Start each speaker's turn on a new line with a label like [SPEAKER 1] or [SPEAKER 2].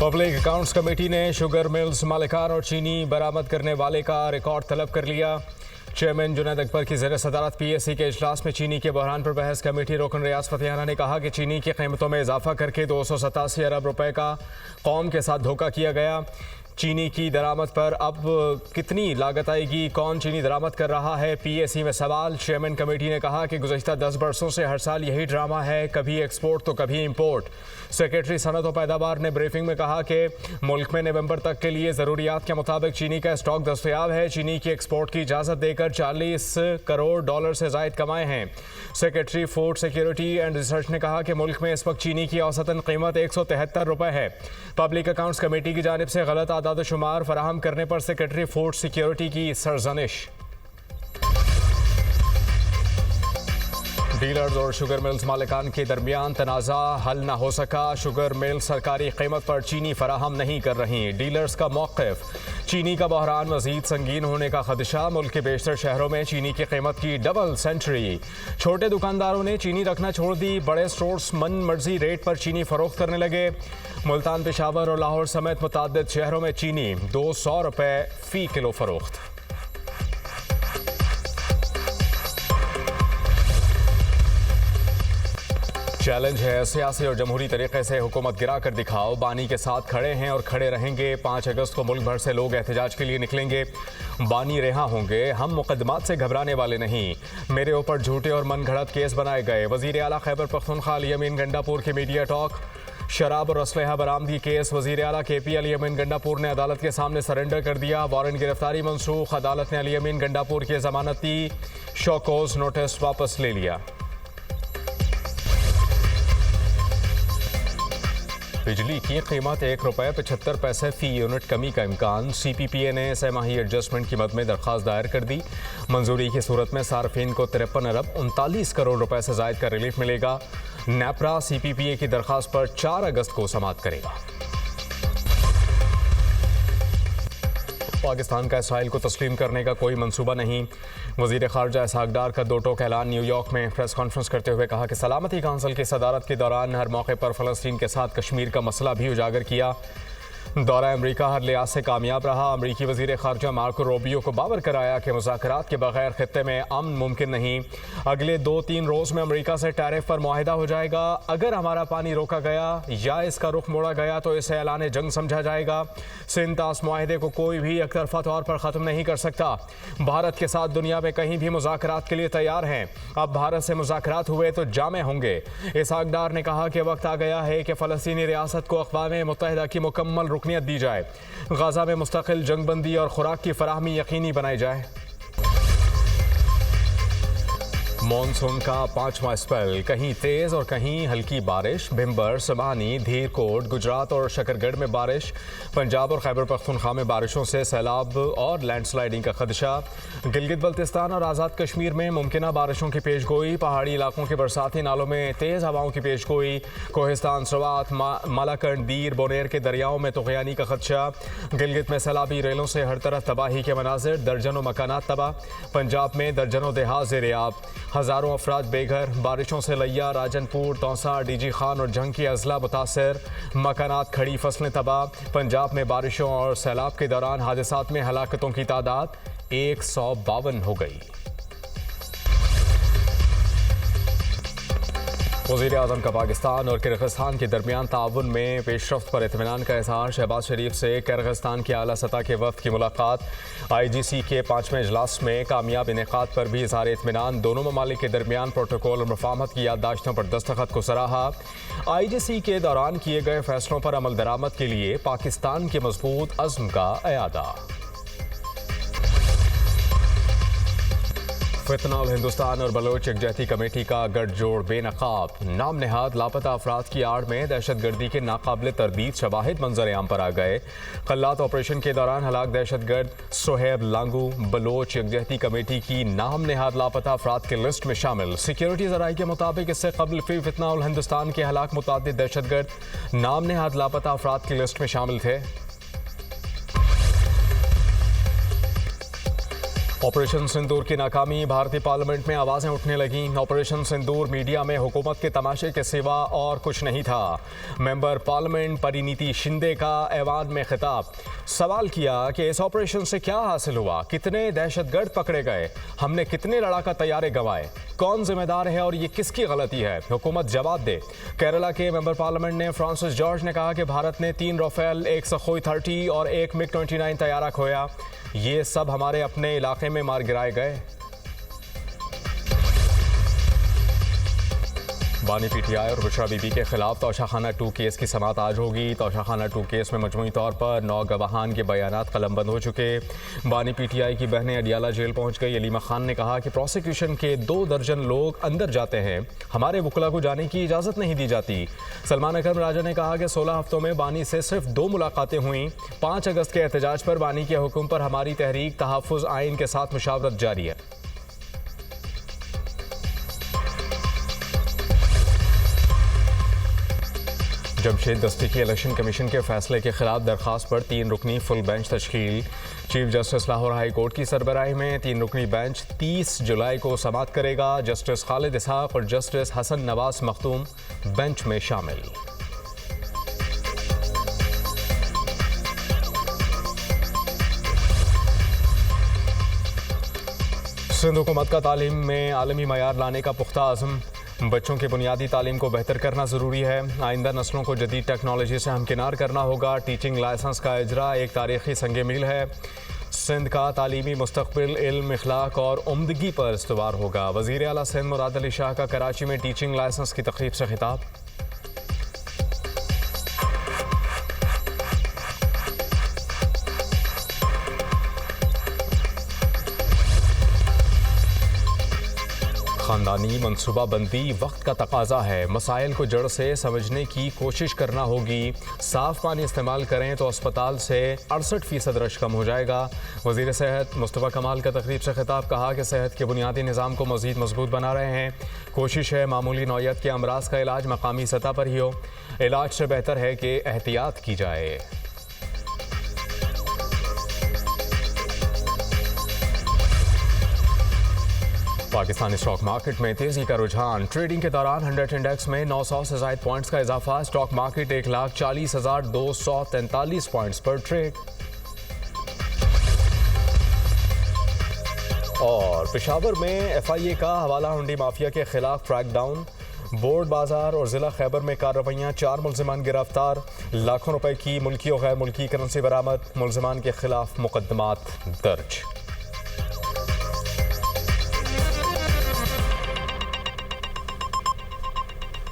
[SPEAKER 1] Public accounts committee ने sugar mills मालिकान और चीनी बरामद करने वाले का रिकॉर्ड तलब कर लिया। चेयरमैन जुनैद अकबर की ज़ेर सदारत PAC के इजलास में चीनी के बहरान पर बहस कमेटी रुकन रियाज फतेहाना ने कहा कि चीनी की कीमतों में इजाफा करके 287 अरब रुपए का कौम के साथ धोखा किया गया। चीनी की दरामद पर अब कितनी लागत आएगी, कौन चीनी दरामद कर रहा है, PAC में सवाल। चेयरमैन कमेटी ने कहा कि गुज़श्ता 10 बरसों से हर साल यही ड्रामा है, कभी एक्सपोर्ट तो कभी इंपोर्ट। सेक्रेटरी सनत और पैदावार ने ब्रीफिंग में कहा कि मुल्क में नवंबर तक के लिए ज़रूरियात के मुताबिक चीनी का स्टॉक दस्तयाब है। चीनी की एक्सपोर्ट की इजाज़त देकर 40 करोड़ डॉलर से ज़ायद कमाए हैं। Secretary food security and research ने कहा कि मुल्क में इस वक्त चीनी की औसतन कीमत 173 रुपये है। पब्लिक अकाउंट्स कमेटी की जानिब से गलत आदाद शुमार फराहम करने पर सेक्रेटरी फूड सिक्योरिटी की सरजनिश। डीलर्स और शुगर मिल्स मालिकान के दरमियान तनाज़ा हल न हो सका। शुगर मिल्स सरकारी कीमत पर चीनी फराहम नहीं कर रही। डीलर्स का मौक़िफ़। चीनी का बहरान मज़ीद संगीन होने का खदशा। मुल्क के बेशतर शहरों में चीनी की कीमत की डबल सेंचुरी। छोटे दुकानदारों ने चीनी रखना छोड़ दी। बड़े स्टोर्स मन मर्जी रेट पर चीनी फरोख्त करने लगे। मुल्तान, पेशावर और लाहौर समेत मुतअद्दिद शहरों में चीनी 200 रुपये फ़ी किलो फरोख्त। चैलेंज है सियासी और जमहूरी तरीके से हुकूमत गिरा कर दिखाओ। बानी के साथ खड़े हैं और खड़े रहेंगे। 5 अगस्त को मुल्क भर से लोग एहतजाज के लिए निकलेंगे। बानी रिहा होंगे। हम मुकदमात से घबराने वाले नहीं। मेरे ऊपर झूठे और मन घड़त केस बनाए गए। वज़ीर आला खैबर पख्तूनख्वा अली अमीन गंडापुर के मीडिया टॉक। शराब और असलहा बरामदी केस वज़ीर आला KP अली अमीन गंडापुर ने अदालत के सामने सरेंडर कर दिया। वारंट गिरफ्तारी मनसूख। अदालत ने अली अमीन गंडापुर की जमानती शोकॉज नोटिस वापस ले लिया। बिजली की कीमत ₹1.75 फ़ी यूनिट कमी का इम्कान। CPPA ने सहमाही एडजस्टमेंट की मद में दरख्वास्त दायर कर दी। मंजूरी की सूरत में सार्फिन को 53 अरब 39 करोड़ रुपए से ज़ायद का रिलीफ मिलेगा। नेपरा CPPA की दरख्वास्त पर 4 अगस्त को समाअत करेगा। पाकिस्तान का इसराइल को तस्लीम करने का कोई मंसूबा नहीं। वज़ीर ख़ारजा इसहाक़ डार का 2 टोक ऐलान। न्यूयॉर्क में प्रेस कॉन्फ्रेंस करते हुए कहा कि सलामती काउंसिल की सदारत के दौरान हर मौके पर फ़लस्तीन के साथ कश्मीर का मसला भी उजागर किया। दौरा अमरीका हर लिहाज से कामयाब रहा। अमरीकी वज़ीर ख़ारजा मार्को रूबियो को बावर कराया कि मुज़ाकरात के बगैर ख़ित्ते में अमन मुमकिन नहीं। अगले 2-3 रोज़ में अमरीका से टैरिफ पर मुआहिदा हो जाएगा। अगर हमारा पानी रोका गया या इसका रुख मोड़ा गया तो इसे ऐलान जंग समझा जाएगा। सिंतास मुआहिदे को कोई भी एकतरफा तौर पर ख़त्म नहीं कर सकता। भारत के साथ दुनिया में कहीं भी मुज़ाकरात के लिए तैयार हैं। अब भारत से मुज़ाकरात हुए तो जामे होंगे। इसहाक़ डार ने कहा कि वक्त आ गया है कि फ़लस्तीनी रियासत को अक़वाम मुत्तहिदा की मुकम्मल रुकनियत दी जाए। गाज़ा में मुस्तकिल जंगबंदी और खुराक की फराहमी यकीनी बनाई जाए। मॉनसून का 5वां स्पेल, कहीं तेज और कहीं हल्की बारिश। भिम्बर, समानी, धीरकोट, गुजरात और शकरगढ़ में बारिश। पंजाब और खैबर पख्तूनख्वा में बारिशों से सैलाब और लैंडस्लाइडिंग का खदशा। गिलगित बल्तिस्तान और आज़ाद कश्मीर में मुमकिना बारिशों की पेशगोई। पहाड़ी इलाकों के बरसाती नालों में तेज़ हवाओं की पेशगोई। कोहिस्तान, सवात, मालाकंड, दीर, बोनेर के दरियाओं में तुग़यानी का खदशा। गिलगित में सैलाबी रेलों से हर तरफ तबाही के मनाजिर। दर्जनों मकानात तबाह। पंजाब में दर्जनों देहात ज़ेर-ए-आब। हज़ारों अफराद बेघर। बारिशों से लिया, राजनपुर, तौसा, DG खान और जंग की अजला मुतासर। मकानात, खड़ी फसलें तबाह। पंजाब में बारिशों और सैलाब के दौरान हादसात में हलाकतों की तादाद 152 हो गई। वज़ीर आज़म का पाकिस्तान और किर्गिस्तान के दरमियान ताउन में पेशरफ्त पर इत्मीनान का इज़हार। शहबाज शरीफ से किर्गिस्तान के आला सतह के वफ़द की मुलाकात। IGC के 5वें इजलास में कामयाब इनेकाद पर भी इज़हार इत्मीनान। दोनों ममालिक के दरमियान प्रोटोकॉल और मुफाहमत की याददाश्तों पर दस्तखत को सराहा। IGC के दौरान किए गए फैसलों पर अमल दरामद के लिए पाकिस्तान के मजबूत अज़्म का अयादा। फितनौल हिंदुस्तान और बलोच यकजहती कमेटी का गठजोड़ बेनकाब। नाम नेहाद लापता अफराद की आड़ में दहशतगर्दी के नाकाबिल तरदीद शवाहिद मंजर आम पर आ गए। कल्लात ऑपरेशन के दौरान हलाक दहशतगर्द सोहेब लांगू बलोच यकजहती कमेटी की नाम नेहाद लापता अफराद की लिस्ट में शामिल। सिक्योरिटी ज़राए के मुताबिक इससे कबल फितनौल हिंदुस्तान के हलाक मुतादिद दहशतगर्द नाम नेहाद लापता अफराद की लिस्ट में शामिल थे। ऑपरेशन सिंदूर की नाकामी, भारतीय पार्लियामेंट में आवाजें उठने लगीं। ऑपरेशन सिंदूर मीडिया में हुकूमत के तमाशे के सिवा और कुछ नहीं था। मेंबर पार्लियामेंट परिनीति शिंदे का ऐवान में खिताब, सवाल किया कि इस ऑपरेशन से क्या हासिल हुआ, कितने दहशतगर्द पकड़े गए, हमने कितने लड़ाका तैयारे गंवाए, कौन जिम्मेदार है और ये किसकी गलती है, हुकूमत जवाब दे। केरला के मेंबर पार्लियामेंट ने फ्रांसिस जॉर्ज ने कहा कि भारत ने 3 राफेल, 1 सखोई 30 और 1 MiG-29 तैयारा खोया। ये सब हमारे अपने इलाके में मार गिराए गए। बानी पीटीआई और बुशरा बीबी के खिलाफ तोशाखाना 2 केस की समाअत आज होगी। तोशाखाना 2 केस में मजमूई तौर पर 9 गवाहान के बयानात कलमबंद हो चुके। बानी पीटीआई की बहनें अडियाला जेल पहुंच गई। अलीमा खान ने कहा कि प्रोसिक्यूशन के 2 दर्जन लोग अंदर जाते हैं, हमारे वकला को जाने की इजाज़त नहीं दी जाती। सलमान अकरम राजा ने कहा कि 16 हफ्तों में बानी से सिर्फ 2 मुलाकातें हुई। 5 अगस्त के एहतजाज पर बानी के हुक्म पर हमारी तहरीक तहफ़्फ़ुज़ आइन के साथ मुशावरत जारी है। जमशेद दस्ती की इलेक्शन कमीशन के फैसले के खिलाफ दरख्वास्त पर 3 रुकनी फुल बेंच तश्कील। Chief justice Lahore high court की सरबराही में 3 रुकनी बेंच 30 जुलाई को समाअत करेगा। जस्टिस खालिद इसहाक और जस्टिस हसन नवाज मखदूम बेंच में शामिल। सिंध हुकूमत का तालीम में आलमी मयार लाने का पुख्ता आज़म, बच्चों की बुनियादी तालीम को बेहतर करना ज़रूरी है। आइंदा नस्लों को जदीद टेक्नोलॉजी से हमकिनार करना होगा। टीचिंग लाइसेंस का इजरा एक तारीखी संग मील है। सिंध का तालीमी मुस्तक़बिल इल्म, इखलाक और उम्दगी पर इस्तवार होगा। वज़ीर आला सिंध मुराद अली शाह का कराची में टीचिंग लाइसेंस की तक़रीब से खिताब। ख़ानदानी मनसूबाबंदी वक्त का तकाजा है। मसाइल को जड़ से समझने की कोशिश करना होगी। साफ़ पानी इस्तेमाल करें तो अस्पताल से 68% रश कम हो जाएगा। वज़ीर सेहत मुस्तफ़ा कमाल का तकरीब से खिताब, कहा कि सेहत के बुनियादी निज़ाम को मज़ीद मजबूत बना रहे हैं। कोशिश है मामूली नौयत के अमराज का इलाज मकामी सतह पर ही हो। इलाज से बेहतर है कि एहतियात की जाए। पाकिस्तानी स्टॉक मार्केट में तेजी का रुझान। ट्रेडिंग के दौरान 100 इंडेक्स में 900 से ज़ायद पॉइंट्स का इजाफा। स्टॉक मार्केट 1,40,243 पॉइंट्स पर ट्रेड। और पेशावर में FIA का हवाला हुंडी माफिया के खिलाफ क्रैकडाउन। बोर्ड बाजार और जिला खैबर में कार्रवाइयां, 4 मुल्जिमान गिरफ्तार। लाखों रुपए की मुल्की और गैर मुल्की करेंसी बरामद। मुल्जिमान के खिलाफ मुकदमात दर्ज।